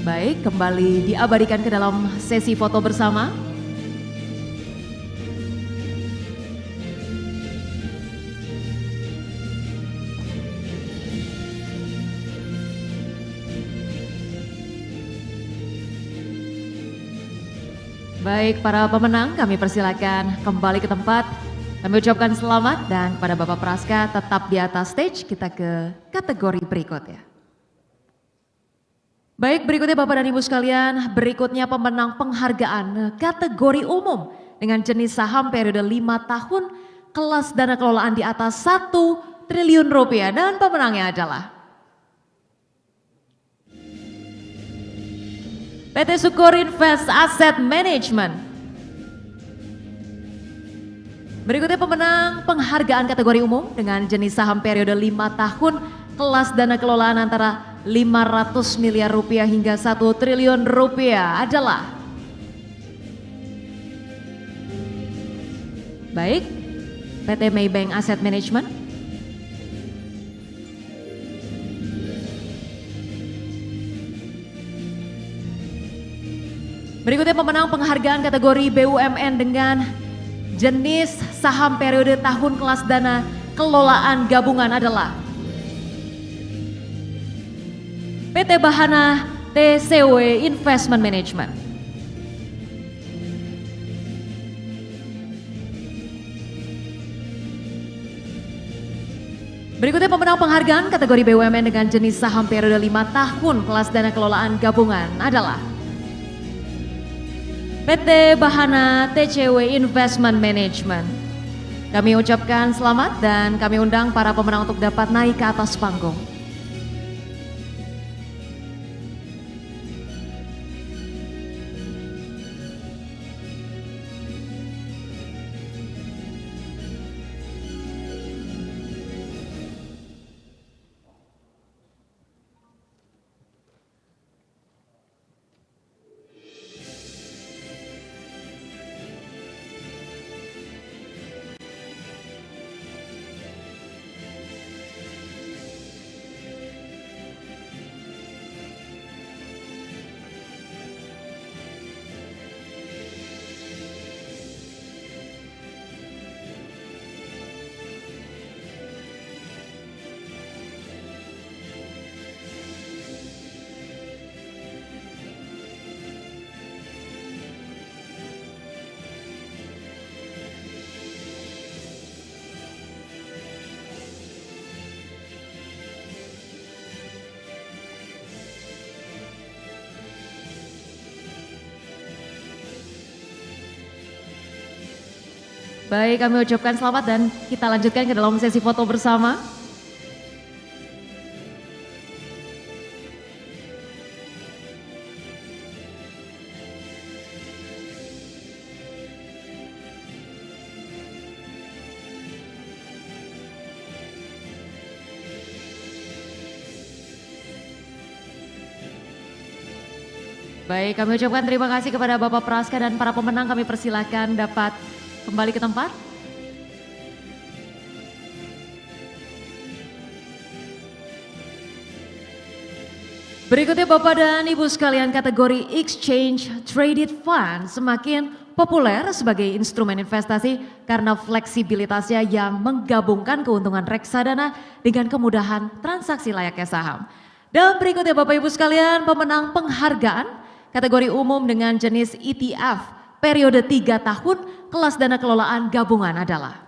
Baik, kembali diabadikan ke dalam sesi foto bersama. Baik, para pemenang kami persilakan kembali ke tempat. Kami ucapkan selamat dan kepada Bapak Praska tetap di atas stage, kita ke kategori berikutnya. Baik, berikutnya Bapak dan Ibu sekalian, berikutnya pemenang penghargaan kategori umum dengan jenis saham periode 5 tahun kelas dana kelolaan di atas 1 triliun rupiah, dan pemenangnya adalah PT Sukor Invest Asset Management. Berikutnya pemenang penghargaan kategori umum dengan jenis saham periode 5 tahun kelas dana kelolaan antara 500 miliar rupiah hingga 1 triliun rupiah adalah baik PT Maybank Asset Management. Berikutnya pemenang penghargaan kategori BUMN dengan jenis saham periode tahun kelas dana kelolaan gabungan adalah PT Bahana TCW Investment Management. Berikutnya pemenang penghargaan kategori BUMN dengan jenis saham periode 5 tahun kelas dana kelolaan gabungan adalah PT Bahana TCW Investment Management. Kami ucapkan selamat dan kami undang para pemenang untuk dapat naik ke atas panggung. Baik, kami ucapkan selamat dan kita lanjutkan ke dalam sesi foto bersama. Baik, kami ucapkan terima kasih kepada Bapak Praska dan para pemenang. Kami persilakan dapat kembali ke tempat. Berikutnya Bapak dan Ibu sekalian, kategori Exchange Traded Fund semakin populer sebagai instrumen investasi karena fleksibilitasnya yang menggabungkan keuntungan reksadana dengan kemudahan transaksi layaknya saham. Dan berikutnya Bapak Ibu sekalian, pemenang penghargaan kategori umum dengan jenis ETF periode 3 tahun kelas dana kelolaan gabungan adalah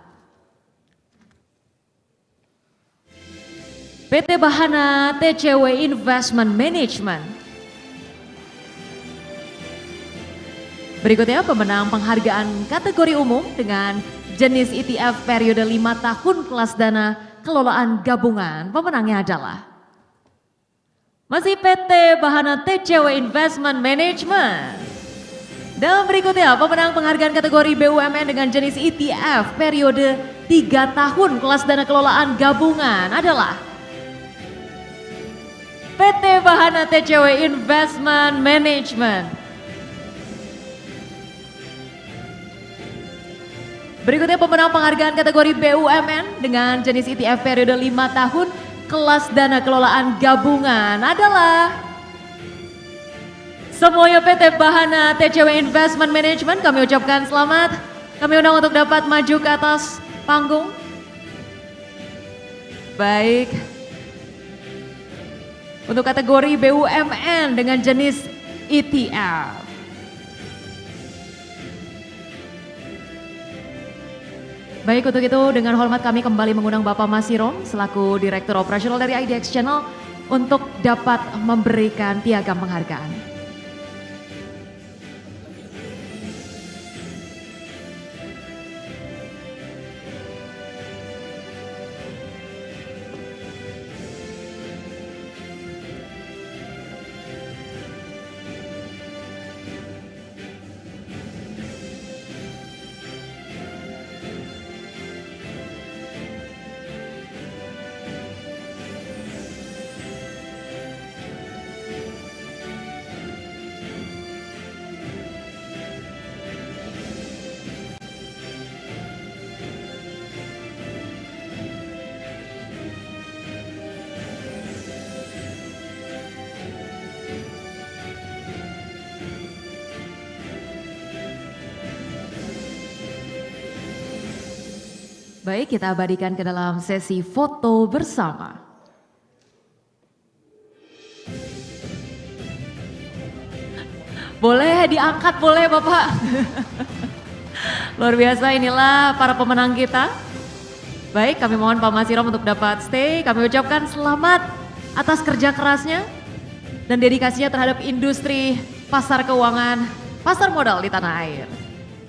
PT Bahana TCW Investment Management. Berikutnya pemenang penghargaan kategori umum dengan jenis ETF periode 5 tahun kelas dana kelolaan gabungan. Pemenangnya adalah masih PT Bahana TCW Investment Management. Dan berikutnya pemenang penghargaan kategori BUMN dengan jenis ETF periode 3 tahun kelas dana kelolaan gabungan adalah PT Bahana TCW Investment Management. Berikutnya pemenang penghargaan kategori BUMN dengan jenis ETF periode 5 tahun kelas dana kelolaan gabungan adalah semuanya PT Bahana TCW Investment Management. Kami ucapkan selamat. Kami undang untuk dapat maju ke atas panggung. Baik. Untuk kategori BUMN dengan jenis ETF. Baik, untuk itu dengan hormat kami kembali mengundang Bapak Masirom selaku Direktur Operasional dari IDX Channel untuk dapat memberikan piagam penghargaan. Baik, kita abadikan ke dalam sesi foto bersama. Boleh diangkat, boleh Bapak. Luar biasa, inilah para pemenang kita. Baik, kami mohon Pak Masirom untuk dapat stay. Kami ucapkan selamat atas kerja kerasnya dan dedikasinya terhadap industri pasar keuangan, pasar modal di tanah air.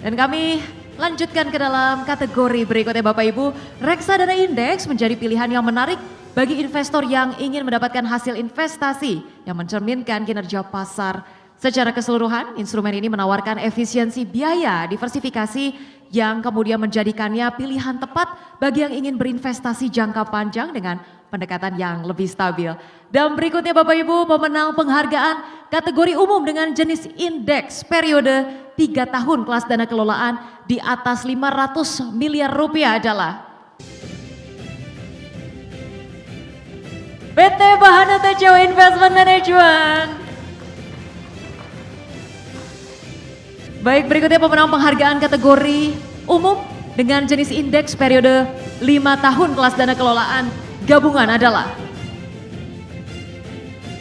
Dan kami lanjutkan ke dalam kategori berikutnya Bapak Ibu. Reksadana indeks menjadi pilihan yang menarik bagi investor yang ingin mendapatkan hasil investasi yang mencerminkan kinerja pasar. Secara keseluruhan, instrumen ini menawarkan efisiensi biaya diversifikasi yang kemudian menjadikannya pilihan tepat bagi yang ingin berinvestasi jangka panjang dengan pendekatan yang lebih stabil. Dan berikutnya Bapak Ibu, pemenang penghargaan kategori umum dengan jenis indeks periode 3 tahun kelas dana kelolaan di atas 500 miliar rupiah adalah PT Bahana TCW Investment Management. Baik, berikutnya pemenang penghargaan kategori umum dengan jenis indeks periode 5 tahun kelas dana kelolaan gabungan adalah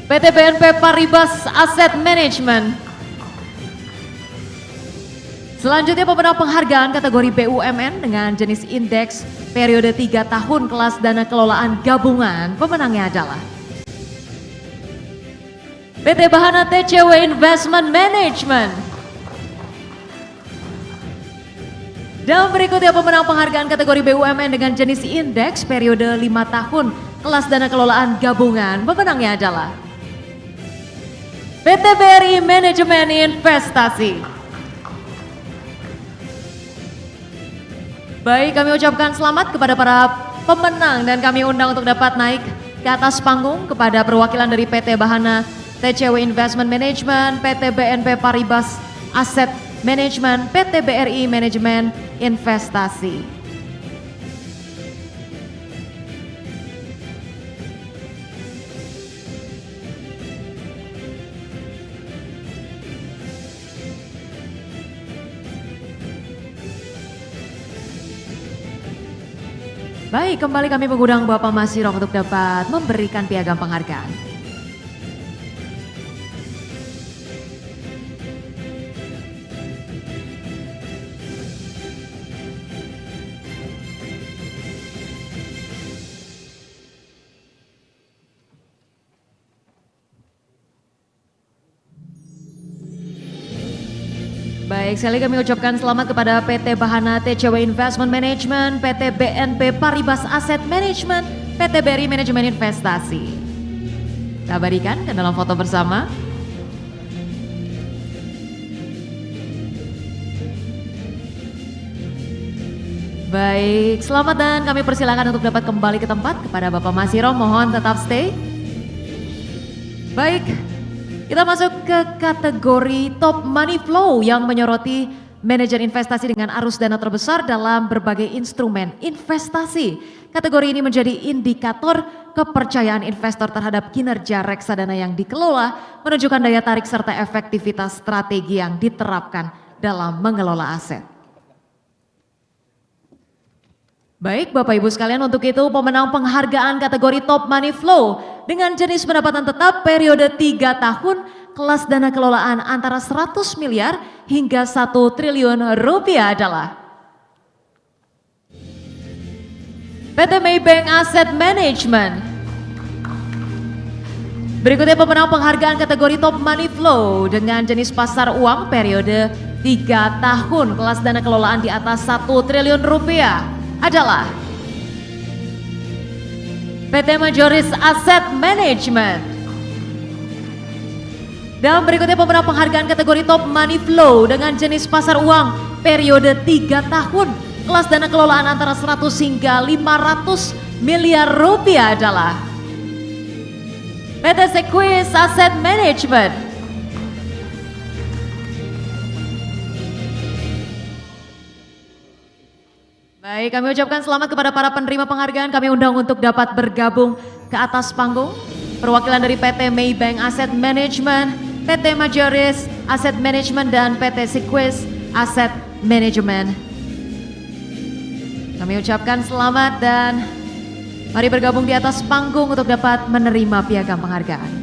PT BNP Paribas Asset Management. Selanjutnya pemenang penghargaan kategori BUMN dengan jenis indeks periode 3 tahun kelas dana kelolaan gabungan. Pemenangnya adalah PT Bahana TCW Investment Management. Dan berikutnya pemenang penghargaan kategori BUMN dengan jenis indeks periode 5 tahun kelas dana kelolaan gabungan. Pemenangnya adalah PT BRI Manajemen Investasi. Baik, kami ucapkan selamat kepada para pemenang dan kami undang untuk dapat naik ke atas panggung kepada perwakilan dari PT Bahana TCW Investment Management, PT BNP Paribas Asset Management, PT BRI Manajemen Investasi. Baik, kembali kami mengundang Bapak Masiro untuk dapat memberikan piagam penghargaan. Baik, sekali kami ucapkan selamat kepada PT Bahana TCW Investment Management, PT BNP Paribas Asset Management, PT BRI Manajemen Investasi. Kita abadikan ke dalam foto bersama. Baik, selamat dan kami persilakan untuk dapat kembali ke tempat kepada Bapak Masiro, mohon tetap stay. Baik, kita masuk ke kategori Top Money Flow yang menyoroti manajer investasi dengan arus dana terbesar dalam berbagai instrumen investasi. Kategori ini menjadi indikator kepercayaan investor terhadap kinerja reksadana yang dikelola, menunjukkan daya tarik serta efektivitas strategi yang diterapkan dalam mengelola aset. Baik Bapak Ibu sekalian, untuk itu pemenang penghargaan kategori Top Money Flow dengan jenis pendapatan tetap periode 3 tahun kelas dana kelolaan antara 100 miliar hingga 1 triliun rupiah adalah PT Maybank Asset Management. Berikutnya pemenang penghargaan kategori Top Money Flow dengan jenis pasar uang periode 3 tahun kelas dana kelolaan di atas 1 triliun rupiah adalah PT Majoris Asset Management. Dan berikutnya pemenang penghargaan kategori Top Money Flow dengan jenis pasar uang periode 3 tahun kelas dana kelolaan antara 100 hingga 500 miliar rupiah adalah PT Sequis Asset Management. Baik, kami ucapkan selamat kepada para penerima penghargaan. Kami undang untuk dapat bergabung ke atas panggung. Perwakilan dari PT Maybank Asset Management, PT Majoris Asset Management, dan PT Sequis Asset Management. Kami ucapkan selamat dan mari bergabung di atas panggung untuk dapat menerima piagam penghargaan.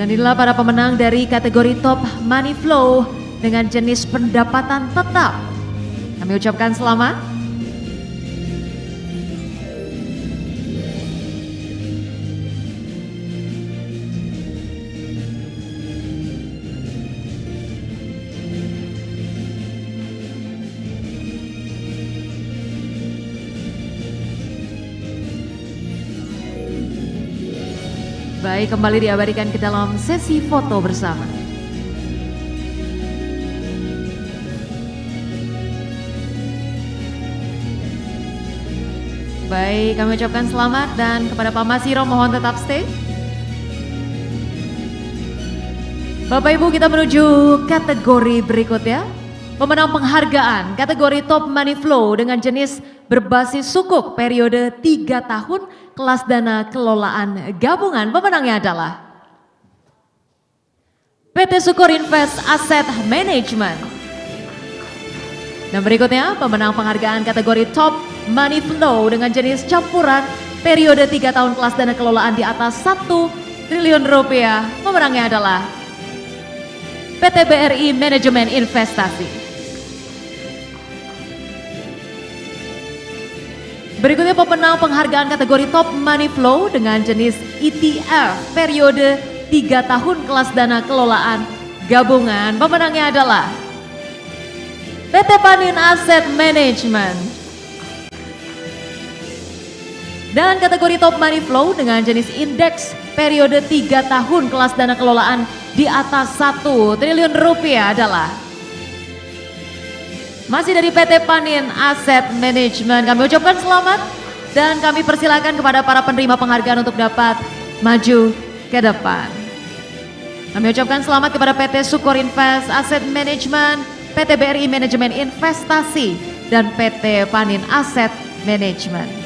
Dan inilah para pemenang dari kategori Top Money Flow dengan jenis pendapatan tetap. Kami ucapkan selamat. Baik, kembali diabadikan ke dalam sesi foto bersama. Baik, kami ucapkan selamat dan kepada Pak Masiro mohon tetap stay. Bapak Ibu, kita menuju kategori berikutnya. Pemenang penghargaan kategori Top Money Flow dengan jenis berbasis sukuk periode 3 tahun kelas dana kelolaan gabungan. Pemenangnya adalah PT Sukor Invest Asset Management. Dan berikutnya pemenang penghargaan kategori Top Money Flow dengan jenis campuran periode 3 tahun kelas dana kelolaan di atas 1 triliun rupiah. Pemenangnya adalah PT BRI Manajemen Investasi. Berikutnya pemenang penghargaan kategori Top Money Flow dengan jenis ETF periode 3 tahun kelas dana kelolaan gabungan. Pemenangnya adalah PT Panin Asset Management. Dan kategori Top Money Flow dengan jenis indeks periode 3 tahun kelas dana kelolaan di atas 1 triliun rupiah adalah masih dari PT Panin Asset Management. Kami ucapkan selamat dan kami persilakan kepada para penerima penghargaan untuk dapat maju ke depan. Kami ucapkan selamat kepada PT Sukor Invest Asset Management, PT BRI Manajemen Investasi, dan PT Panin Asset Management.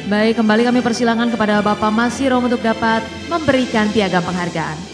Baik, kembali kami persilakan kepada Bapak Masirom untuk dapat memberikan piagam penghargaan.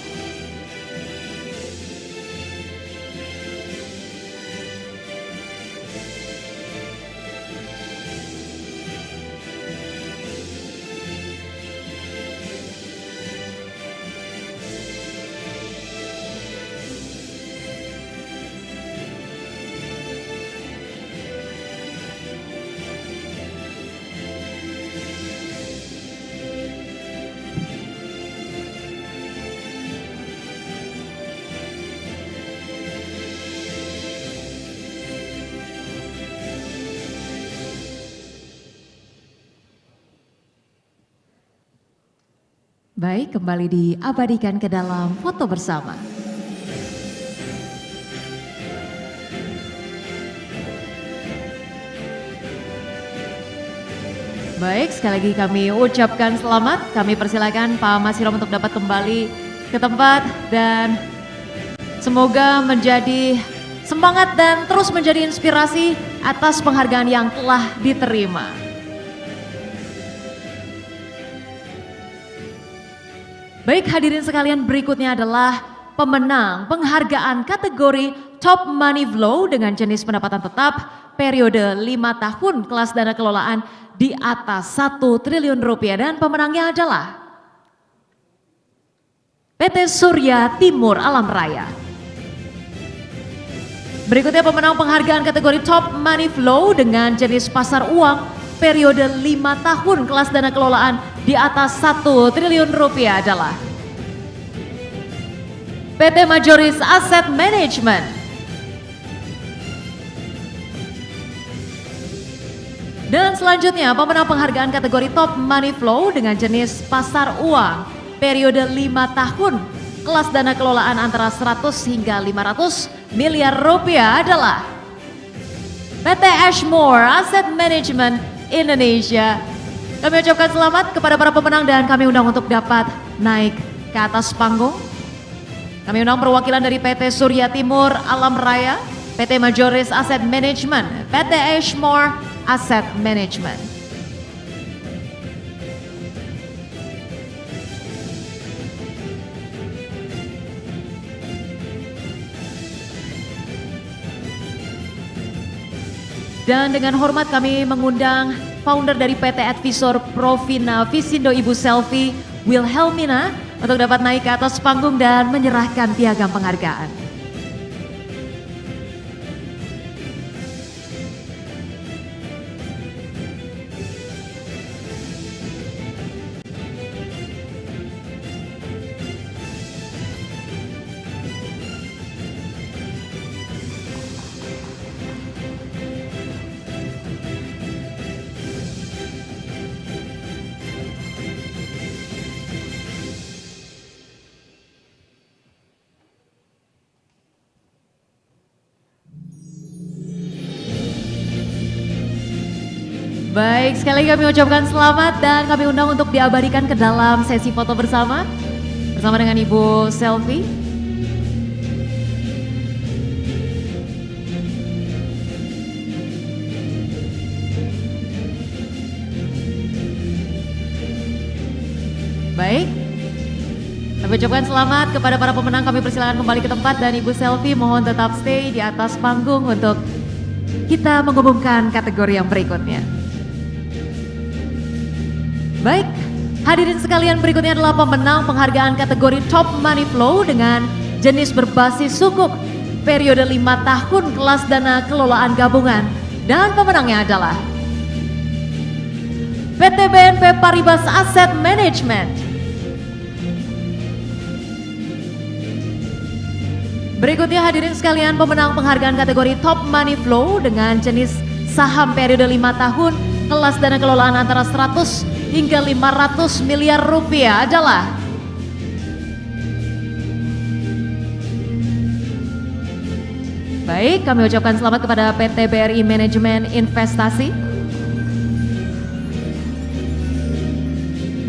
Baik, kembali diabadikan ke dalam foto bersama. Baik, sekali lagi kami ucapkan selamat. Kami persilakan Pak Masirom untuk dapat kembali ke tempat dan semoga menjadi semangat dan terus menjadi inspirasi atas penghargaan yang telah diterima. Baik, hadirin sekalian, berikutnya adalah pemenang penghargaan kategori Top Money Flow dengan jenis pendapatan tetap periode 5 tahun kelas dana kelolaan di atas 1 triliun rupiah, dan pemenangnya adalah PT Surya Timur Alam Raya. Berikutnya pemenang penghargaan kategori Top Money Flow dengan jenis pasar uang periode 5 tahun kelas dana kelolaan di atas 1 triliun rupiah adalah PT Majoris Asset Management. Dan selanjutnya pemenang penghargaan kategori Top Money Flow dengan jenis pasar uang periode 5 tahun kelas dana kelolaan antara 100 hingga 500 miliar rupiah adalah PT Ashmore Asset Management Indonesia. Kami ucapkan selamat kepada para pemenang dan kami undang untuk dapat naik ke atas panggung. Kami undang perwakilan dari PT Surya Timur Alam Raya, PT Majoris Asset Management, PT Ashmore Asset Management. Dan dengan hormat kami mengundang founder dari PT Advisor Profina Visindo, Ibu Selvi Wilhelmina, untuk dapat naik ke atas panggung dan menyerahkan piagam penghargaan. Baik, sekali lagi kami ucapkan selamat dan kami undang untuk diabadikan ke dalam sesi foto bersama dengan Ibu Selvi. Baik, kami ucapkan selamat kepada para pemenang. Kami persilakan kembali ke tempat dan Ibu Selvi mohon tetap stay di atas panggung untuk kita mengumumkan kategori yang berikutnya. Baik, hadirin sekalian, berikutnya adalah pemenang penghargaan kategori Top Money Flow dengan jenis berbasis sukuk periode 5 tahun kelas dana kelolaan gabungan. Dan pemenangnya adalah PT BNP Paribas Asset Management. Berikutnya hadirin sekalian, pemenang penghargaan kategori Top Money Flow dengan jenis saham periode 5 tahun kelas dana kelolaan antara 100 hingga 500 miliar rupiah adalah baik, kami ucapkan selamat kepada PT BRI Manajemen Investasi.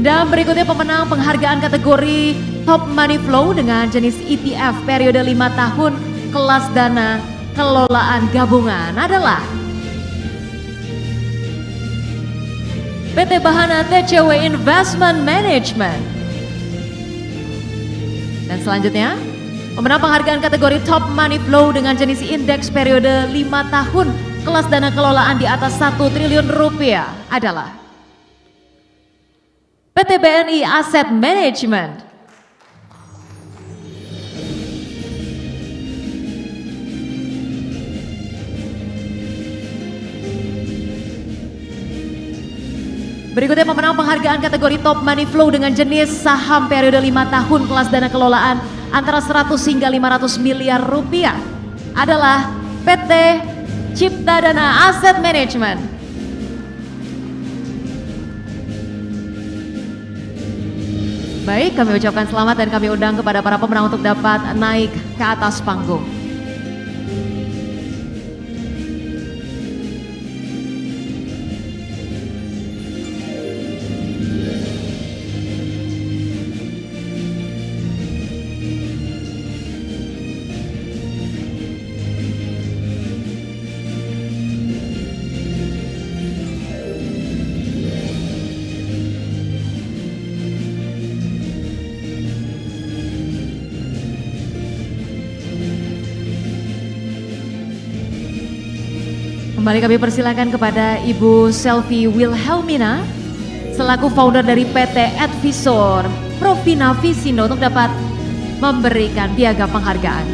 Dan berikutnya pemenang penghargaan kategori Top Money Flow dengan jenis ETF periode 5 tahun kelas dana kelolaan gabungan adalah PT Bahana TCW Investment Management. Dan selanjutnya, pemenang penghargaan kategori Top Money Flow dengan jenis indeks periode 5 tahun kelas dana kelolaan di atas 1 triliun rupiah adalah PT BNI Asset Management. Berikutnya pemenang penghargaan kategori Top Money Flow dengan jenis saham periode 5 tahun kelas dana kelolaan antara 100 hingga 500 miliar rupiah adalah PT Cipta Dana Asset Management. Baik, kami ucapkan selamat dan kami undang kepada para pemenang untuk dapat naik ke atas panggung. Kembali kami persilakan kepada Ibu Selvi Wilhelmina selaku founder dari PT Advisor Provina Visindo untuk dapat memberikan piagam penghargaan.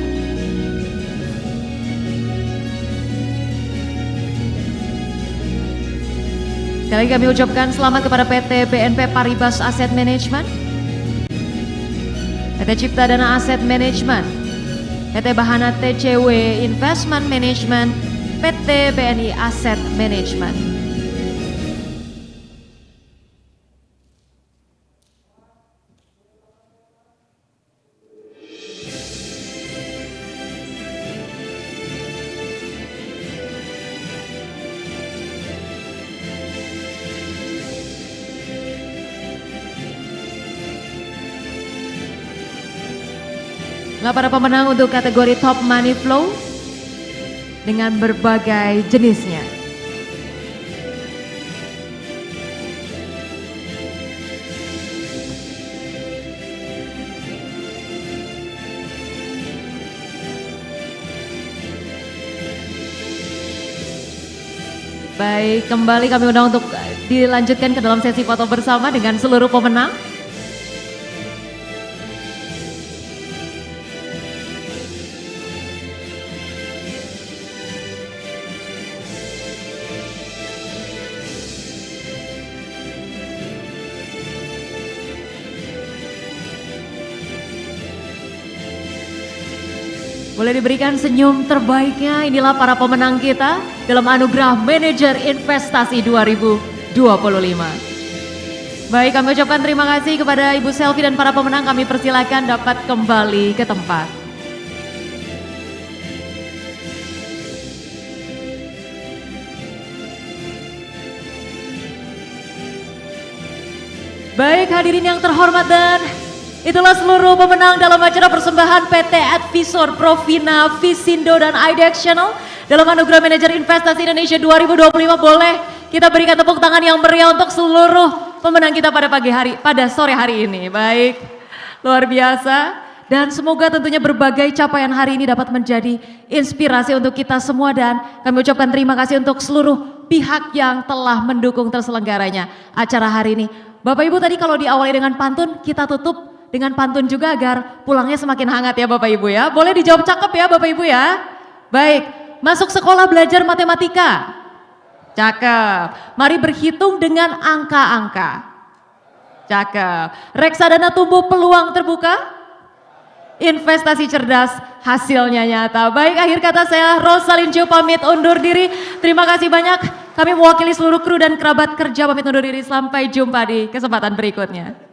Sekali lagi kami ucapkan selamat kepada PT BNP Paribas Asset Management, PT Cipta Dana Asset Management, PT Bahana TCW Investment Management, PT BNI Asset Management. Nah, para pemenang untuk kategori Top Money Flow dengan berbagai jenisnya. Baik, kembali kami undang untuk dilanjutkan ke dalam sesi foto bersama dengan seluruh pemenang. Boleh diberikan senyum terbaiknya, inilah para pemenang kita dalam anugerah Manajer Investasi 2025. Baik, kami ucapkan terima kasih kepada Ibu Selvi dan para pemenang, kami persilakan dapat kembali ke tempat. Baik, hadirin yang terhormat, dan itulah seluruh pemenang dalam acara persembahan PT Advisor Provina Visindo dan IDEX Channel dalam Anugerah Manajer Investasi Indonesia 2025. Boleh kita berikan tepuk tangan yang meriah untuk seluruh pemenang kita pada sore hari ini. Baik, luar biasa. Dan semoga tentunya berbagai capaian hari ini dapat menjadi inspirasi untuk kita semua, dan kami ucapkan terima kasih untuk seluruh pihak yang telah mendukung terselenggaranya acara hari ini. Bapak Ibu, tadi kalau diawali dengan pantun, kita tutup dengan pantun juga agar pulangnya semakin hangat ya Bapak Ibu ya. Boleh dijawab cakep ya Bapak Ibu ya. Baik, masuk sekolah belajar matematika. Cakep. Mari berhitung dengan angka-angka. Cakep. Reksadana tumbuh peluang terbuka. Investasi cerdas, hasilnya nyata. Baik, akhir kata saya Rosalin Chiu pamit undur diri. Terima kasih banyak. Kami mewakili seluruh kru dan kerabat kerja pamit undur diri. Sampai jumpa di kesempatan berikutnya.